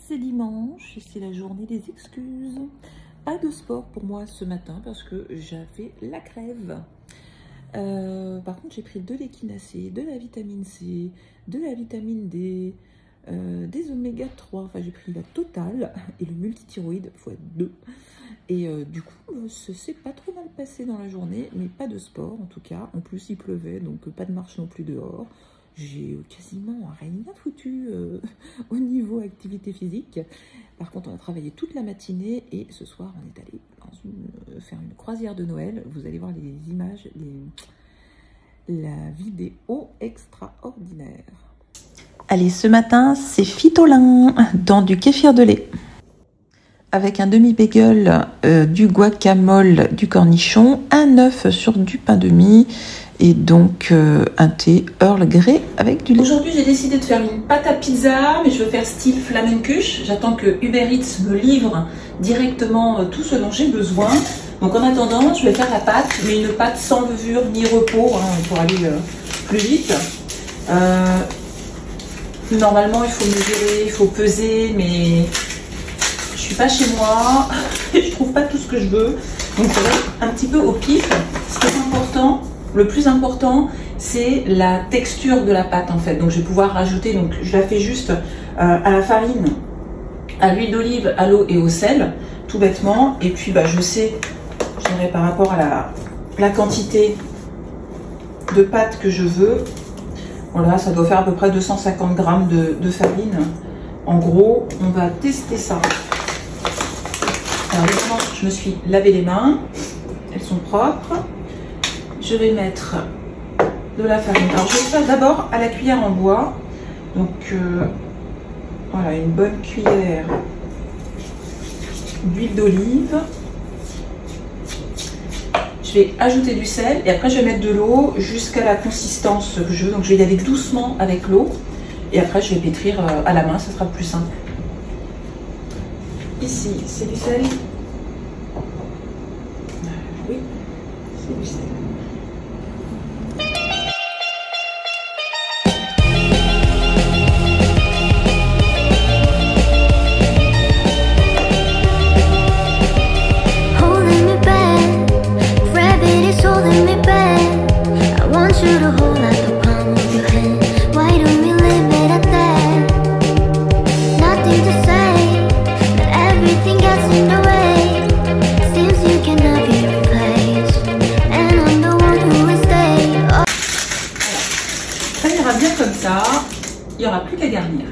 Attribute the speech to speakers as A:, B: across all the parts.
A: c'est dimanche et c'est la journée des excuses. Pas de sport pour moi ce matin parce que j'avais la crève. Par contre, j'ai pris de l'échinacée, de la vitamine C, de la vitamine D, des oméga 3. Enfin, j'ai pris la totale et le multithyroïde x2. Et du coup, ça s'est pas trop mal passé dans la journée, mais pas de sport en tout cas. En plus, il pleuvait, donc pas de marche non plus dehors. J'ai quasiment rien foutu au niveau activité physique. Par contre, on a travaillé toute la matinée et ce soir, on est allé faire une croisière de Noël. Vous allez voir les images, la vidéo extraordinaire. Allez, ce matin, c'est phytolin dans du kéfir de lait. Avec un demi-bagel, du guacamole, du cornichon, un œuf sur du pain de mie et donc un thé Earl Grey avec du lait. Aujourd'hui, j'ai décidé de faire une pâte à pizza, mais je veux faire style Flamencuche. J'attends que Uber Eats me livre directement tout ce dont j'ai besoin. Donc en attendant, je vais faire la pâte, mais une pâte sans levure ni repos pour aller plus vite. Normalement, il faut mesurer, il faut peser, mais je suis pas chez moi, je trouve pas tout ce que je veux, donc ça va être un petit peu au pif. Ce qui est important, le plus important, c'est la texture de la pâte en fait. Donc je vais pouvoir rajouter, donc je la fais juste à la farine, à l'huile d'olive, à l'eau et au sel, tout bêtement. Et puis je sais, je dirais par rapport à la quantité de pâte que je veux. Voilà, ça doit faire à peu près 250 grammes de farine. En gros, on va tester ça. Alors évidemment, je me suis lavé les mains, elles sont propres. Je vais mettre de la farine. Alors je vais faire d'abord à la cuillère en bois. Donc voilà, une bonne cuillère d'huile d'olive. Je vais ajouter du sel et après je vais mettre de l'eau jusqu'à la consistance que je veux. Donc je vais y aller doucement avec l'eau et après je vais pétrir à la main, ça sera plus simple. Ici, c'est du sel. Oui, c'est du sel. Bien comme ça, il n'y aura plus qu'à garnir.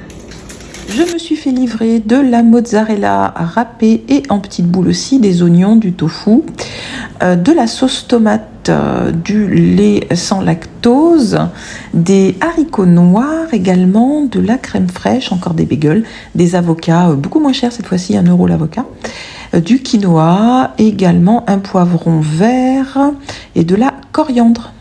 A: Je me suis fait livrer de la mozzarella râpée et en petites boules aussi, des oignons, du tofu, de la sauce tomate, du lait sans lactose, des haricots noirs également, de la crème fraîche, encore des bagels, des avocats, beaucoup moins chers cette fois-ci, 1 € l'avocat, du quinoa, également un poivron vert et de la coriandre.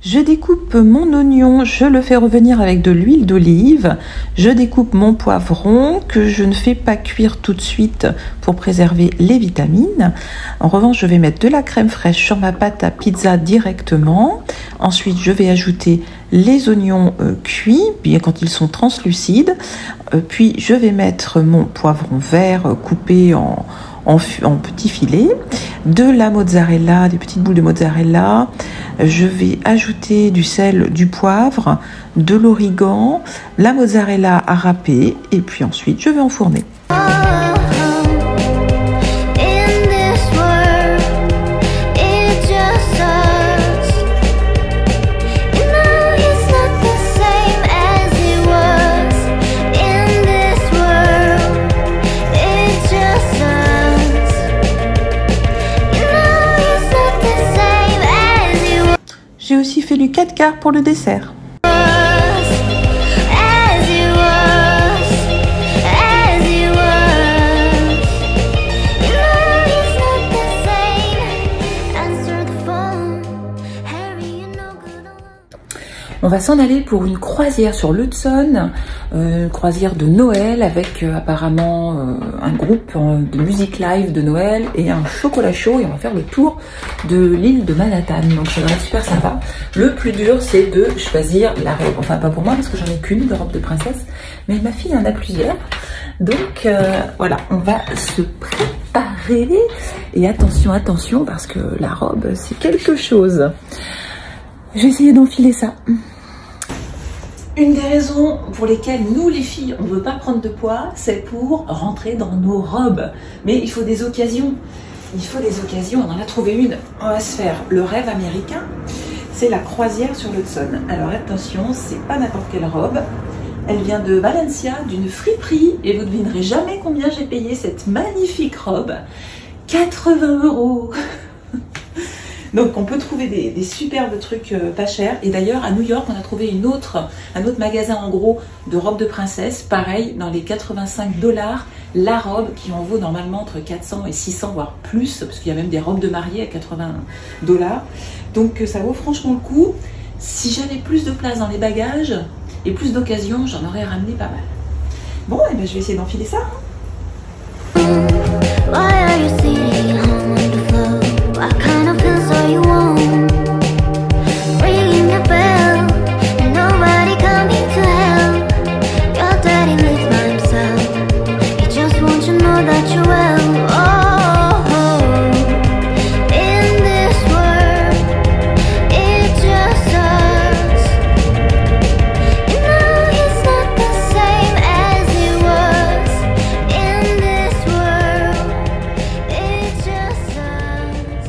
A: Je découpe mon oignon, je le fais revenir avec de l'huile d'olive. Je découpe mon poivron que je ne fais pas cuire tout de suite pour préserver les vitamines. En revanche, je vais mettre de la crème fraîche sur ma pâte à pizza directement. Ensuite, je vais ajouter les oignons cuits, bien quand ils sont translucides. Puis, je vais mettre mon poivron vert coupé en petits filets, de la mozzarella, des petites boules de mozzarella. Je vais ajouter du sel, du poivre, de l'origan, la mozzarella à râper et puis ensuite je vais enfourner. J'ai aussi fait du 4 quarts pour le dessert. On va s'en aller pour une croisière sur l'Hudson, une croisière de Noël avec apparemment un groupe de musique live de Noël et un chocolat chaud, et on va faire le tour de l'île de Manhattan, donc ça va être super sympa. Le plus dur, c'est de choisir la robe, enfin pas pour moi parce que j'en ai qu'une de robe de princesse, mais ma fille en a plusieurs, donc voilà, on va se préparer, et attention, attention, parce que la robe c'est quelque chose. Je vais essayer d'enfiler ça. Une des raisons pour lesquelles nous les filles on ne veut pas prendre de poids, c'est pour rentrer dans nos robes. Mais il faut des occasions. Il faut des occasions, on en a trouvé une. On va se faire le rêve américain. C'est la croisière sur l'Hudson. Alors attention, c'est pas n'importe quelle robe. Elle vient de Valencia, d'une friperie. Et vous ne devinerez jamais combien j'ai payé cette magnifique robe. 80 €. Donc on peut trouver des superbes trucs pas chers. Et d'ailleurs à New York on a trouvé un autre magasin en gros de robes de princesse, pareil dans les 85 $, la robe qui en vaut normalement entre 400 et 600 voire plus, parce qu'il y a même des robes de mariée à 80 $. Donc ça vaut franchement le coup. Si j'avais plus de place dans les bagages et plus d'occasions, j'en aurais ramené pas mal. Bon, et ben je vais essayer d'enfiler ça. What kind of pills are you on? Ringing the bell, and nobody coming to help. Your daddy lives by himself. He just wants to know that you're well. Oh, in this world, it's just us. You know it's not the same as it was. In this world, it's just us.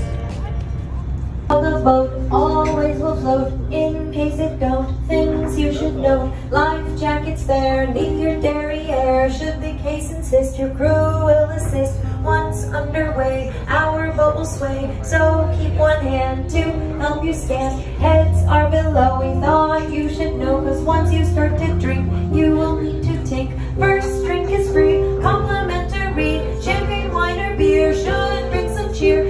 A: The boat always will float, in case it don't. Things you should know, life jackets there, neath your derriere. Should the case insist, your crew will assist. Once underway, our boat will sway, so keep one hand to help you stand. Heads are below, we thought you should know, cause once you start to drink, you will need to take. First drink is free, complimentary. Champagne, wine or beer should bring some cheer.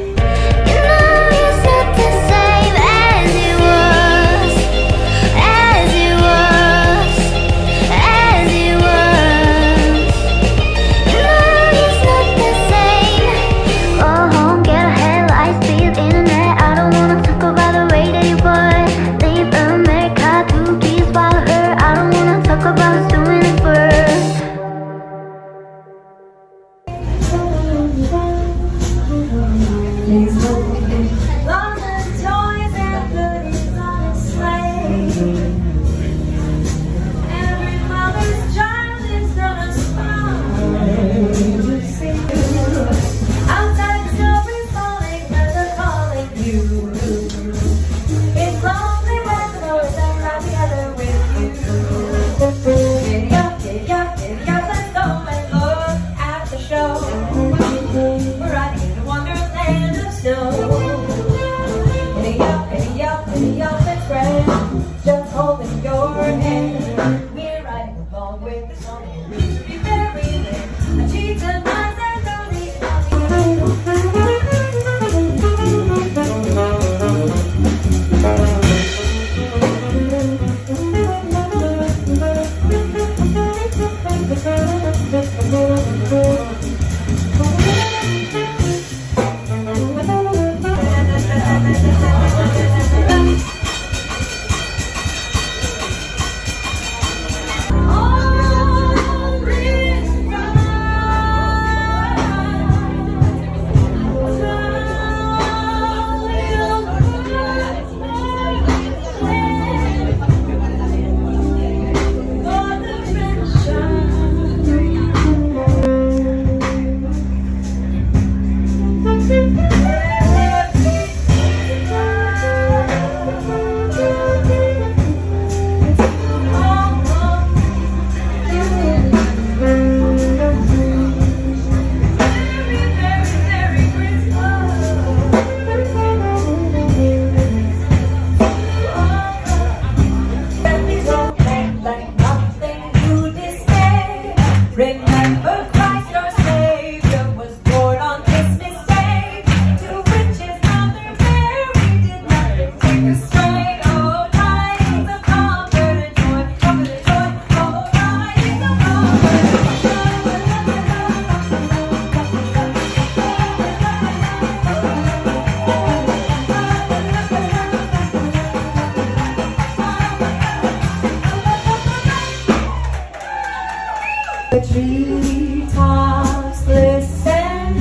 B: treetops listen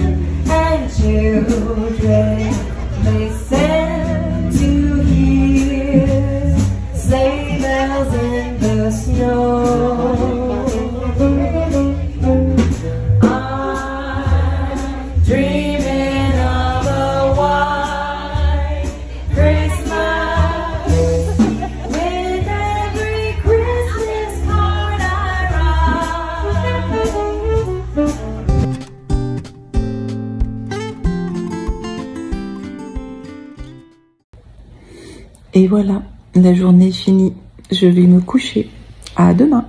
B: and children listen to hear sleigh bells in the snow. I'm dreaming of a white Christmas with every Christmas card I write.
A: Et voilà, la journée est finie. Je vais me coucher. À demain.